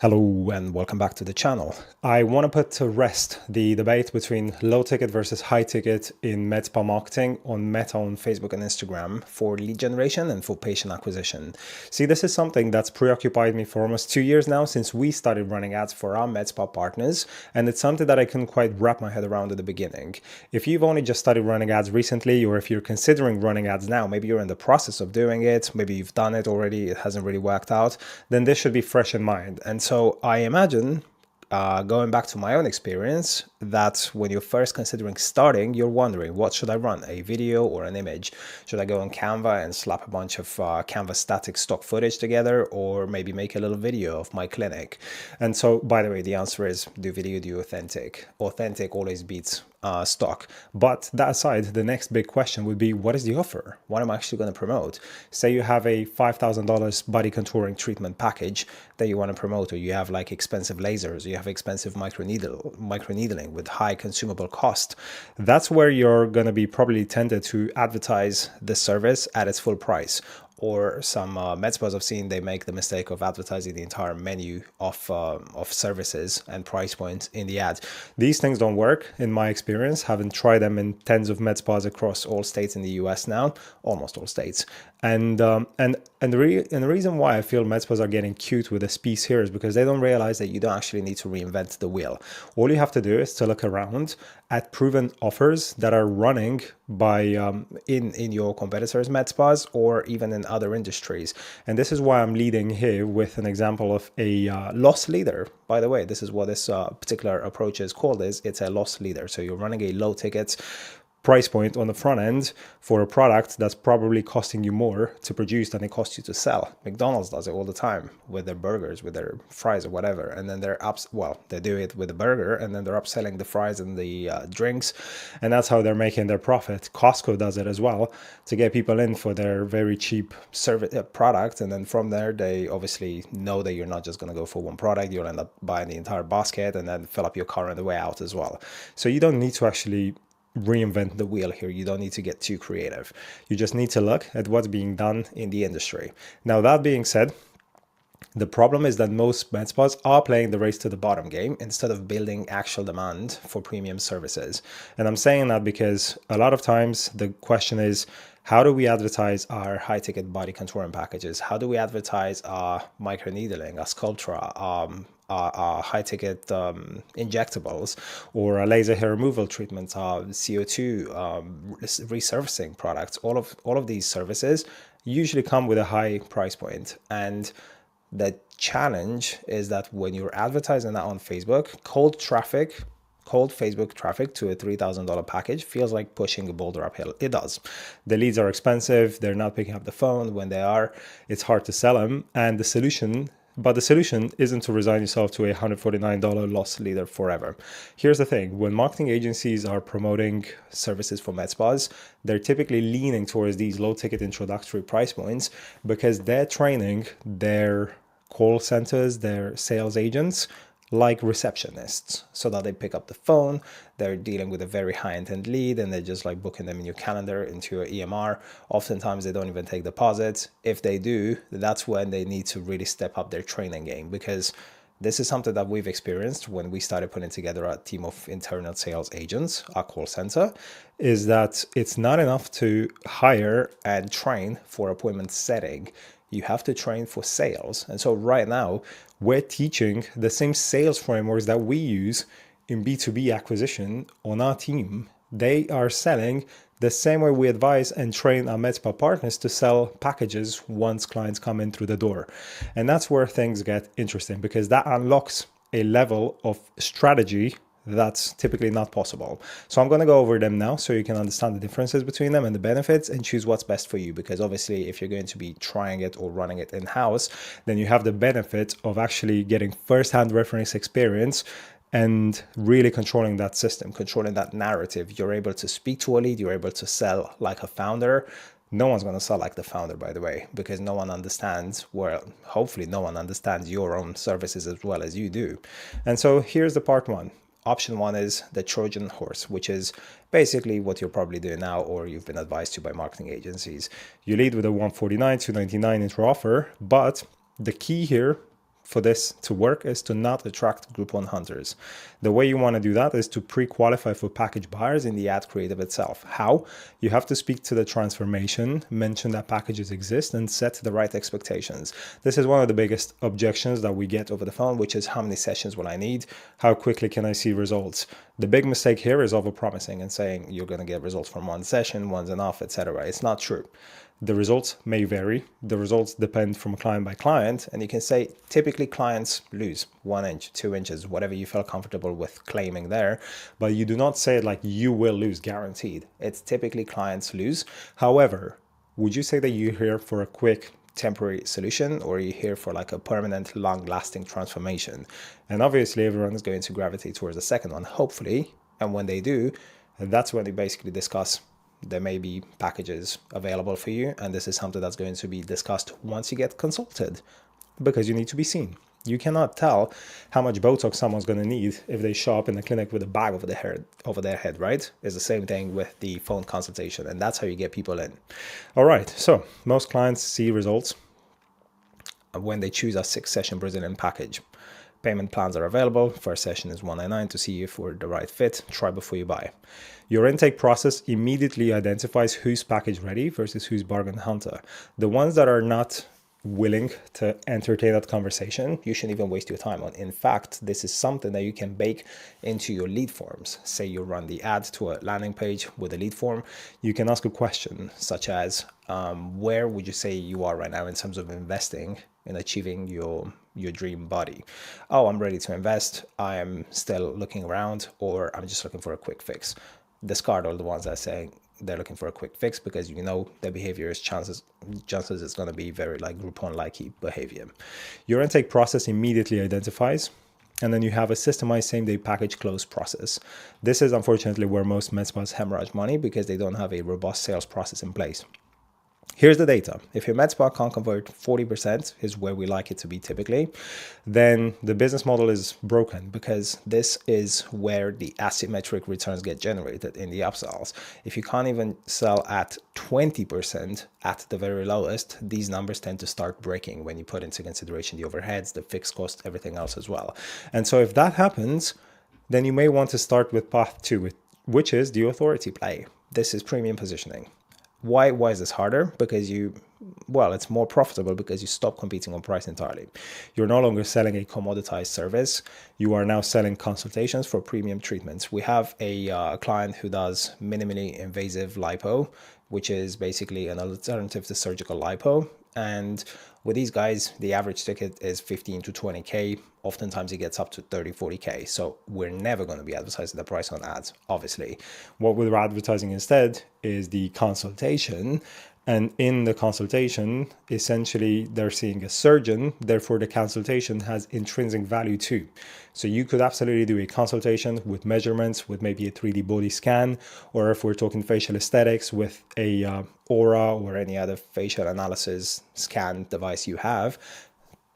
Hello and welcome back to the channel. I want to put to rest the debate between low ticket versus high ticket in Medspa marketing on Meta on Facebook and Instagram for lead generation and for patient acquisition. See, this is something that's preoccupied me for almost 2 years now since we started running ads for our Medspa partners, and it's something that I couldn't quite wrap my head around at the beginning. If you've only just started running ads recently, or if you're considering running ads now, maybe you're in the process of doing it, maybe you've done it already, it hasn't really worked out, then this should be fresh in mind. And so I imagine, going back to my own experience, that when you're first considering starting, you're wondering, what should I run? A video or an image? Should I go on Canva and slap a bunch of Canva static stock footage together, or maybe make a little video of my clinic? And so, by the way, the answer is do video, do authentic. Authentic always beats stock. But that aside, the next big question would be, what is the offer? What am I actually going to promote? Say you have a $5,000 body contouring treatment package that you want to promote, or you have like expensive lasers, or you have expensive microneedling with high consumable cost. That's where you're going to be probably tempted to advertise the service at its full price. Or some med spas I've seen, they make the mistake of advertising the entire menu of services and price points in the ad. These things don't work in my experience, having tried them in tens of med spas across all states in the US now, almost all states. And the reason why I feel med spas are getting cute with this piece here is because they don't realize that you don't actually need to reinvent the wheel. All you have to do is to look around at proven offers that are running by in your competitors' med spas, or even in other industries. And this is why I'm leading here with an example of a loss leader. By the way, this is what this particular approach is called. It's a loss leader. So you're running a low ticket price point on the front end for a product that's probably costing you more to produce than it costs you to sell. McDonald's does it all the time with their burgers, with their fries or whatever, and then they do it with the burger, and then they're upselling the fries and the drinks, and that's how they're making their profit. Costco does it as well to get people in for their very cheap service product, and then from there they obviously know that you're not just going to go for one product, you'll end up buying the entire basket and then fill up your car on the way out as well. So you don't need to actually reinvent the wheel here. You don't need to get too creative. You just need to look at what's being done in the industry. Now, that being said, the problem is that most med spas are playing the race to the bottom game instead of building actual demand for premium services. And I'm saying that because a lot of times the question is, how do we advertise our high-ticket body contouring packages? How do we advertise our microneedling, our Sculptra, our high-ticket injectables, or our laser hair removal treatments, our CO2 resurfacing products? All of these services usually come with a high price point. And the challenge is that when you're advertising that on Facebook, cold Facebook traffic to a $3,000 package feels like pushing a boulder uphill. It does. The leads are expensive. They're not picking up the phone. When they are, it's hard to sell them. And the solution isn't to resign yourself to a $149 loss leader forever. Here's the thing. When marketing agencies are promoting services for med spas, they're typically leaning towards these low ticket introductory price points because they're training their call centers, their sales agents, like receptionists, so that they pick up the phone, they're dealing with a very high intent lead, and they're just like booking them in your calendar into your EMR. Oftentimes they don't even take deposits. If they do, that's when they need to really step up their training game, because this is something that we've experienced when we started putting together a team of internal sales agents, our call center, is that it's not enough to hire and train for appointment setting. You have to train for sales. And so right now, we're teaching the same sales frameworks that we use in B2B acquisition on our team. They are selling the same way we advise and train our Medspa partners to sell packages once clients come in through the door. And that's where things get interesting, because that unlocks a level of strategy that's typically not possible. So I'm going to go over them now so you can understand the differences between them and the benefits, and choose what's best for you. Because obviously, if you're going to be trying it or running it in-house, then you have the benefit of actually getting first-hand reference experience and really controlling that system, controlling that narrative. You're able to speak to a lead, you're able to sell like a founder. No one's going to sell like the founder, by the way, because no one understands, well, hopefully no one understands your own services as well as you do. And so here's the part one. Option one is the Trojan horse, which is basically what you're probably doing now, or you've been advised to by marketing agencies. You lead with a $149, $299 intro offer, but the key here for this to work is to not attract Groupon hunters. The way you want to do that is to pre-qualify for package buyers in the ad creative itself. How? You have to speak to the transformation, mention that packages exist, and set the right expectations. This is one of the biggest objections that we get over the phone, which is how many sessions will I need? How quickly can I see results? The big mistake here is overpromising and saying you're going to get results from one session, one's enough, etc. It's not true. The results may vary. The results depend from client by client. And you can say typically clients lose 1 inch, 2 inches, whatever you feel comfortable with claiming there. But you do not say it like you will lose guaranteed. It's typically clients lose. However, would you say that you're here for a quick temporary solution, or are you here for like a permanent, long-lasting transformation? And obviously everyone is going to gravitate towards the second one, hopefully. And when they do, that's when they basically discuss there may be packages available for you. And this is something that's going to be discussed once you get consulted, because you need to be seen. You cannot tell how much Botox someone's going to need if they show up in the clinic with a bag over their head, right? It's the same thing with the phone consultation, and that's how you get people in. All right, so most clients see results when they choose a 6-session Brazilian package. Payment plans are available. First session is $199 to see if we're the right fit. Try before you buy. Your intake process immediately identifies who's package ready versus who's bargain hunter. The ones that are not willing to entertain that conversation, you shouldn't even waste your time on. In fact, this is something that you can bake into your lead forms. Say you run the ad to a landing page with a lead form, you can ask a question such as, where would you say you are right now in terms of investing in achieving your dream body? Oh, I'm ready to invest. I am still looking around, or I'm just looking for a quick fix. Discard all the ones that say they're looking for a quick fix, because you know their behavior is chances it's going to be very like Groupon-like behavior. Your intake process immediately identifies, and then you have a systemized same-day package close process. This is unfortunately where most med spas hemorrhage money, because they don't have a robust sales process in place. Here's the data. If your med spa can't convert 40%, is where we like it to be typically, then the business model is broken, because this is where the asymmetric returns get generated in the upsells. If you can't even sell at 20% at the very lowest, these numbers tend to start breaking when you put into consideration the overheads, the fixed cost, everything else as well. And so if that happens, then you may want to start with path 2, which is the authority play. This is premium positioning. Why is this harder? Because it's more profitable because you stop competing on price entirely. You're no longer selling a commoditized service. You are now selling consultations for premium treatments. We have a client who does minimally invasive lipo, which is basically an alternative to surgical lipo. And with these guys, the average ticket is 15 to 20K. Oftentimes it gets up to 30, 40K. So we're never going to be advertising the price on ads, obviously. What we're advertising instead is the consultation. And in the consultation, essentially, they're seeing a surgeon. Therefore, the consultation has intrinsic value too. So you could absolutely do a consultation with measurements, with maybe a 3D body scan, or if we're talking facial aesthetics, with a Aura or any other facial analysis scan device you have.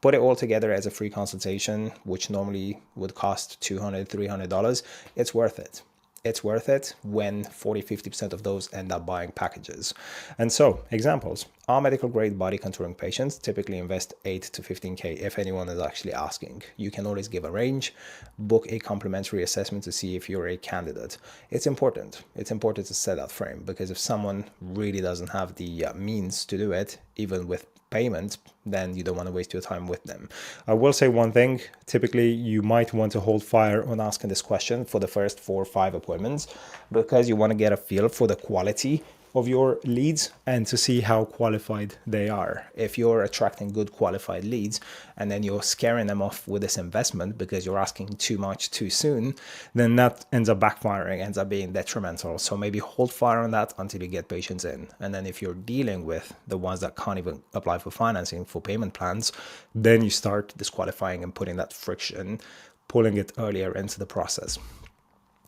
Put it all together as a free consultation, which normally would cost $200, $300. It's worth it. It's worth it when 40-50% of those end up buying packages. And so, examples. Our medical grade body contouring patients typically invest 8 to 15K if anyone is actually asking. You can always give a range, book a complimentary assessment to see if you're a candidate. It's important. It's important to set that frame, because if someone really doesn't have the means to do it, even with payment, then you don't want to waste your time with them. I will say one thing. Typically, you might want to hold fire on asking this question for the first 4 or 5 appointments, because you want to get a feel for the quality of your leads and to see how qualified they are. If you're attracting good qualified leads and then you're scaring them off with this investment because you're asking too much too soon, then that ends up backfiring, ends up being detrimental. So maybe hold fire on that until you get patients in. And then if you're dealing with the ones that can't even apply for financing for payment plans, then you start disqualifying and putting that friction, pulling it earlier into the process.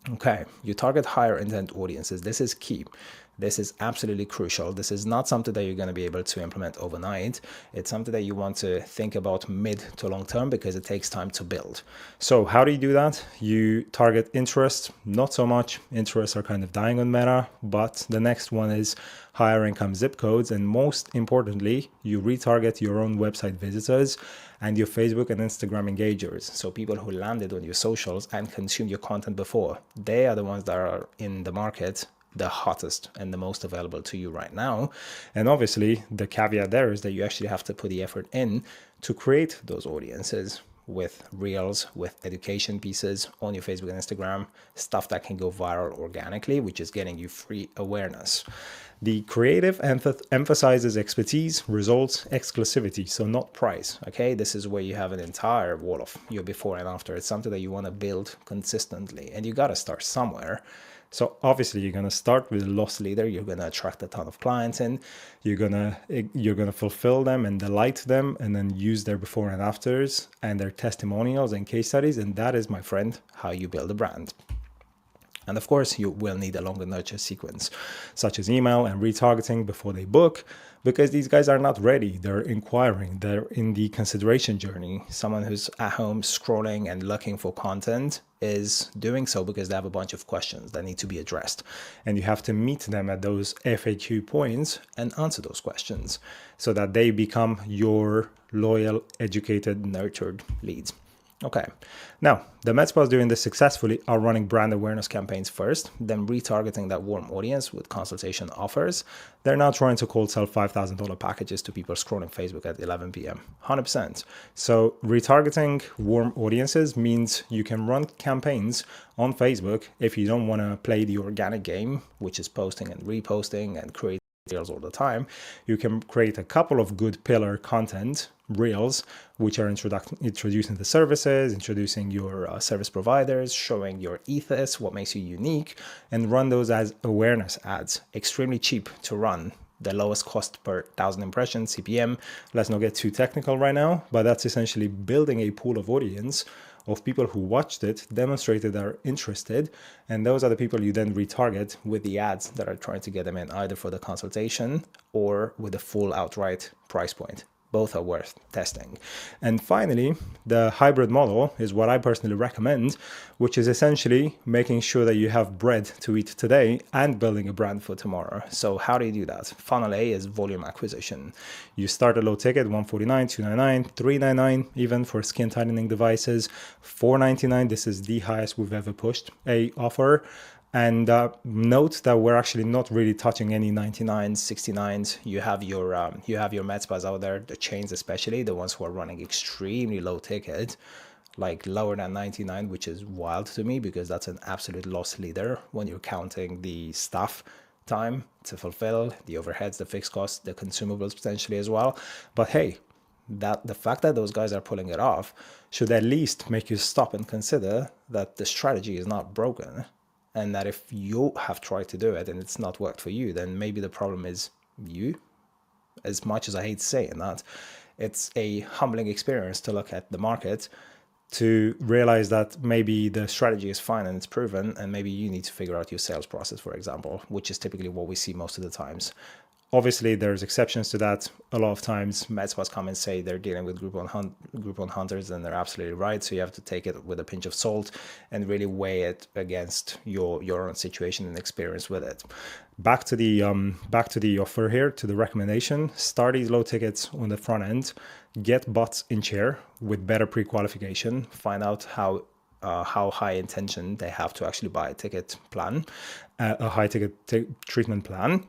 Okay, you target higher intent audiences. This is key. This is absolutely crucial. This is not something that you're going to be able to implement overnight. It's something that you want to think about mid to long term because it takes time to build. So how do you do that? You target interest, not so much. Interests are kind of dying on Meta, but the next one is higher income zip codes. And most importantly, you retarget your own website visitors and your Facebook and Instagram engagers. So people who landed on your socials and consumed your content before, they are the ones that are in the market the hottest and the most available to you right now. And obviously the caveat there is that you actually have to put the effort in to create those audiences with reels, with education pieces on your Facebook and Instagram, stuff that can go viral organically, which is getting you free awareness. The creative emphasizes expertise, results, exclusivity, so not price, okay? This is where you have an entire wall of your before and after. It's something that you want to build consistently, and you got to start somewhere. So obviously you're going to start with a loss leader. You're going to attract a ton of clients in. You're going to fulfill them and delight them, and then use their before and afters and their testimonials and case studies. And that is, my friend, how you build a brand. And of course, you will need a longer nurture sequence, such as email and retargeting before they book, because these guys are not ready. They're inquiring. They're in the consideration journey. Someone who's at home scrolling and looking for content is doing so because they have a bunch of questions that need to be addressed. And you have to meet them at those FAQ points and answer those questions so that they become your loyal, educated, nurtured leads. Okay, now the Medspas doing this successfully are running brand awareness campaigns first, then retargeting that warm audience with consultation offers. They're now trying to cold sell $5,000 packages to people scrolling Facebook at 11 p.m. 100%. So retargeting warm audiences means you can run campaigns on Facebook if you don't want to play the organic game, which is posting and reposting and creating reels all the time. You can create a couple of good pillar content reels, which are introducing the services, introducing your service providers, showing your ethos, what makes you unique, and run those as awareness ads. Extremely cheap to run. The lowest cost per 1,000 impressions, CPM. Let's not get too technical right now, but that's essentially building a pool of audience of people who watched it, demonstrated they're interested, and those are the people you then retarget with the ads that are trying to get them in, either for the consultation or with a full outright price point. Both are worth testing. And finally, the hybrid model is what I personally recommend, which is essentially making sure that you have bread to eat today and building a brand for tomorrow. So how do you do that? Funnel A is volume acquisition. You start a low ticket, $149, $299, $399, even for skin tightening devices, $499. This is the highest we've ever pushed a offer. And note that we're actually not really touching any 99s, 69s. You have your Medspas out there, the chains especially, the ones who are running extremely low ticket, like lower than 99, which is wild to me because that's an absolute loss leader when you're counting the staff time to fulfill, the overheads, the fixed costs, the consumables potentially as well. But hey, that the fact that those guys are pulling it off should at least make you stop and consider that the strategy is not broken. And that if you have tried to do it and it's not worked for you, then maybe the problem is you. As much as I hate saying that, it's a humbling experience to look at the market, to realize that maybe the strategy is fine and it's proven, and maybe you need to figure out your sales process, for example, which is typically what we see most of the times. Obviously, there's exceptions to that. A lot of times, Medspas come and say they're dealing with Groupon hunters, and they're absolutely right. So you have to take it with a pinch of salt and really weigh it against your own situation and experience with it. Back to the offer here, to the recommendation. Start these low tickets on the front end. Get butts in chair with better pre-qualification. Find out how high intention they have to actually buy a ticket plan, a high ticket treatment plan.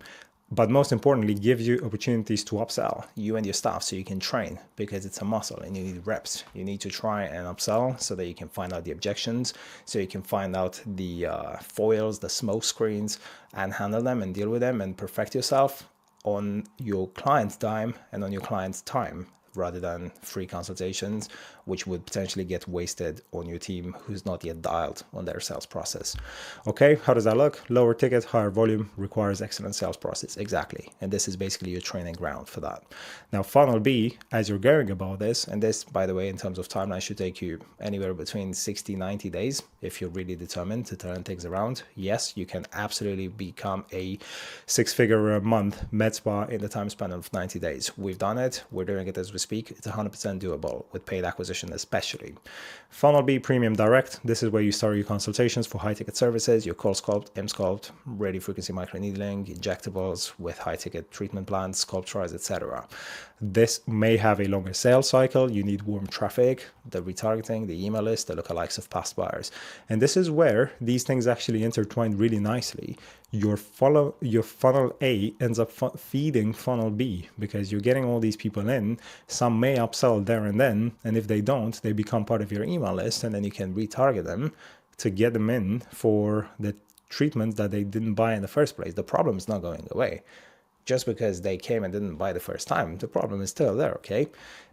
But most importantly, gives you opportunities to upsell you and your staff so you can train, because it's a muscle and you need reps. You need to try and upsell so that you can find out the objections, so you can find out the foils, the smoke screens, and handle them and deal with them and perfect yourself on your client's dime and on your client's time, rather than free consultations which would potentially get wasted on your team who's not yet dialed on their sales process. Okay, how does that look? Lower ticket, higher volume requires excellent sales process. Exactly. And this is basically your training ground for that. Now, funnel B, as you're going about this, and this, by the way, in terms of timeline, should take you anywhere between 60, 90 days if you're really determined to turn things around. Yes, you can absolutely become a six-figure a month med spa in the time span of 90 days. We've done it. We're doing it as we speak. It's 100% doable with paid acquisition especially. Funnel B, premium direct. This is where you start your consultations for high-ticket services, your cold sculpt, M-sculpt, radiofrequency microneedling, injectables with high-ticket treatment plans, sculptures, etc. This may have a longer sales cycle. You need warm traffic, the retargeting, the email list, the lookalikes of past buyers. And this is where these things actually intertwine really nicely. Your funnel A ends up feeding funnel B because you're getting all these people in. Some may upsell there and then, and if they don't, they become part of your email list, and then you can retarget them to get them in for the treatment that they didn't buy in the first place. The problem is not going away. Just because they came and didn't buy the first time, the problem is still there, okay?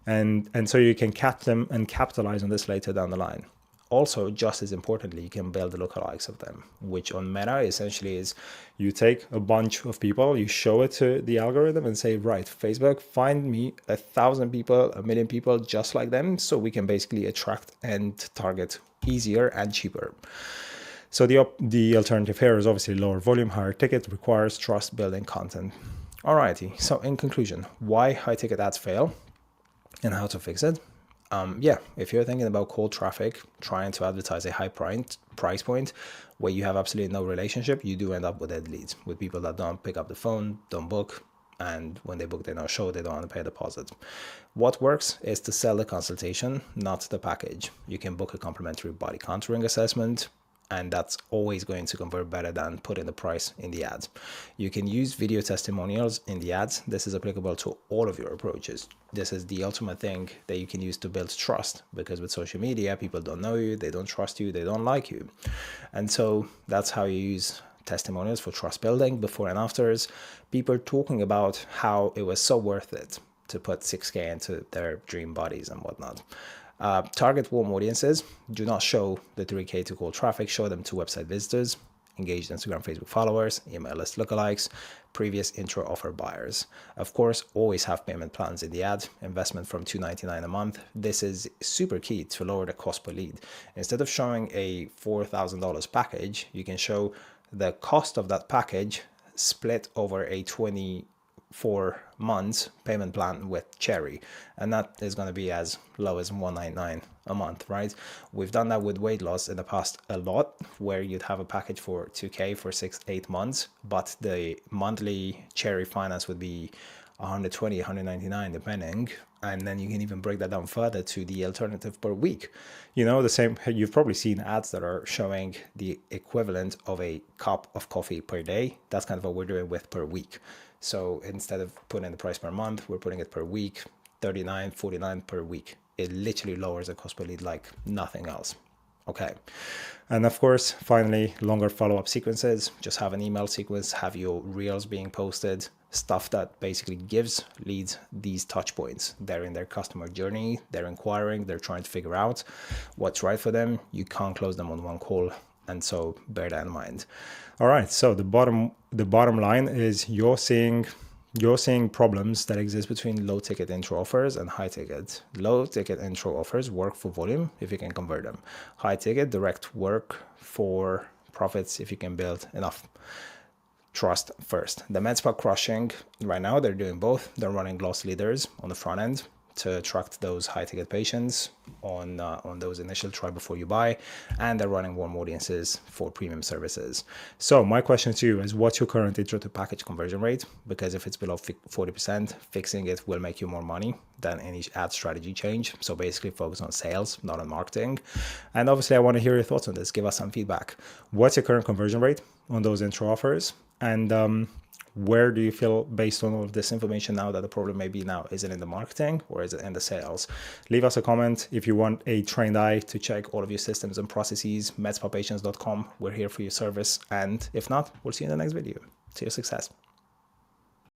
And so you can catch them and capitalize on this later down the line. Also, just as importantly, you can build the lookalikes of them, which on Meta essentially is you take a bunch of people, you show it to the algorithm and say, right, Facebook, find me 1,000 people, 1,000,000 people just like them, so we can basically attract and target easier and cheaper. So the alternative here is obviously lower volume, higher ticket, requires trust building content. Alrighty, so in conclusion, why high ticket ads fail and how to fix it? If you're thinking about cold traffic, trying to advertise a high price point where you have absolutely no relationship, you do end up with dead leads, with people that don't pick up the phone, don't book, and when they book, they don't show, they don't want to pay a deposit. What works is to sell the consultation, not the package. You can book a complimentary body contouring assessment, and that's always going to convert better than putting the price in the ads. You can use video testimonials in the ads. This is applicable to all of your approaches. This is the ultimate thing that you can use to build trust, because with social media, people don't know you, they don't trust you, they don't like you. And so that's how you use testimonials for trust building, before and afters. People talking about how it was so worth it to put 6K into their dream bodies and whatnot. Target warm audiences. Do not show the 3K to cold traffic. Show them to website visitors, engaged Instagram, Facebook followers, email list lookalikes, previous intro offer buyers. Of course, always have payment plans in the ad. Investment from $2.99 a month. This is super key to lower the cost per lead. Instead of showing a $4,000 package, you can show the cost of that package split over a 24 months payment plan with Cherry, and that is going to be as low as $199 a month, right? We've done that with weight loss in the past a lot, where you'd have a package for 2K for 6-8 months, but the monthly Cherry finance would be 120, 199 depending, and then you can even break that down further to the alternative per week. You know, the same, you've probably seen ads that are showing the equivalent of a cup of coffee per day. That's kind of what we're doing with per week. So instead of putting the price per month, we're putting it per week, $39, $49 per week. It literally lowers the cost per lead like nothing else. Okay. And of course, finally, longer follow-up sequences. Just have an email sequence, have your reels being posted, stuff that basically gives leads these touch points. They're in their customer journey, they're inquiring, they're trying to figure out what's right for them. You can't close them on one call. And so bear that in mind. All right. So the bottom line is you're seeing problems that exist between low ticket intro offers and high ticket. Low ticket intro offers work for volume if you can convert them. High ticket direct work for profits if you can build enough trust first. The Medspa crushing right now, they're doing both. They're running loss leaders on the front end to attract those high ticket patients on those initial try before you buy, and they're running warm audiences for premium services. So my question to you is, what's your current intro to package conversion rate? Because if it's below 40%, fixing it will make you more money than any ad strategy change. So basically focus on sales, not on marketing. And obviously I want to hear your thoughts on this. Give us some feedback. What's your current conversion rate on those intro offers? And where do you feel, based on all of this information now, that the problem may be now? Is it in the marketing or is it in the sales? Leave us a comment. If you want a trained eye to check all of your systems and processes, medspapatients.com. We're here for your service. And if not, we'll see you in the next video. See your success.